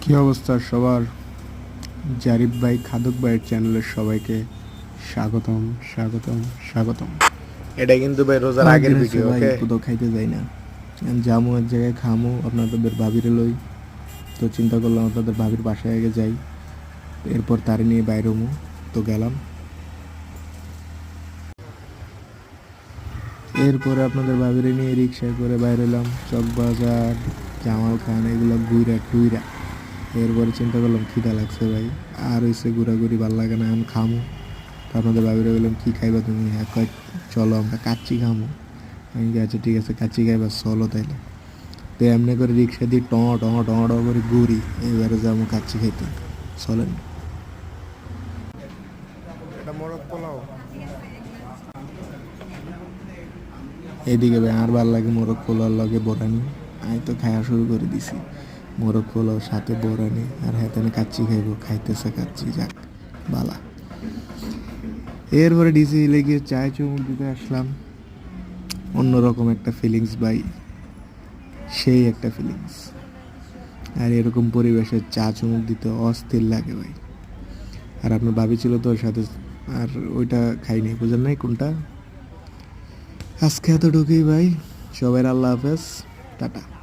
কি অবস্থা সবার? জারিফ ভাই খাদক ভাইয়ের চ্যানেলের সবাইকে স্বাগতম স্বাগতম স্বাগতম। এটা কিন্তু ভাই রোজার আগের অনেকদিন হচ্ছে ভিডিও, ভাই ওকে? কোথাও খাইতে যাই না। জামু এক জায়গায় খামু আপনাদের ভাবিরে লই। তো চিন্তা করলাম আপনাদের ভাবির বাসায় আগে যাই, এরপর তারে নিয়ে বাইরে হমু। তো গেলাম, এরপরে আপনাদের ভাবিরে নিয়ে রিক্সায় করে বাইরে এলাম। চকবাজার, জামাল খান এগুলো ঘুইরা টুইরা এরপরে চিন্তা করলাম খিদা লাগছে ভাই, আর হয়েছে ঘোরাঘুরি ভাল লাগে না, এখন খামু। তো আপনাদের ভাবিরে বললাম কী খাইবা তুমি? হ্যাঁ কয় চলো আমরা কাচ্চি খামু। আমি কি আচ্ছা ঠিক আছে কাচ্চি খাইবা, চলো তাইলে। তো এমনি করে রিক্সা দিয়ে ট ট ট ট করে ঘুরি, এবারে যাবো কাচ্চি খাইতে। চলেন। এটা মোরগ পোলাও। এইদিকে ভাই আর ভাল লাগে মোরগ পোলার লগে বরানি। আমি তো খাওয়া শুরু করে দিছি মোরগ পোলাও সাথে বরানি, আর হ্যাঁ আমি কাচ্চি খাইবো, খাইতেছে কাচ্চি, যাক বালা। এরপরে ডিসি লেগে চায় চুমুক দিতে আসলাম। অন্যরকম একটা ফিলিংস ভাই, সেই একটা ফিলিংস। আর এরকম পরিবেশে চা চুমুক দিতে অস্থির লাগে ভাই। আর আপনার ভাবি ছিল তো ওর সাথে, আর ওইটা খাইনি, বুঝেন নাই কোনটা। আজকে এতটুকুই ভাই, সবাই আল্লাহ হাফেজ, টাটা।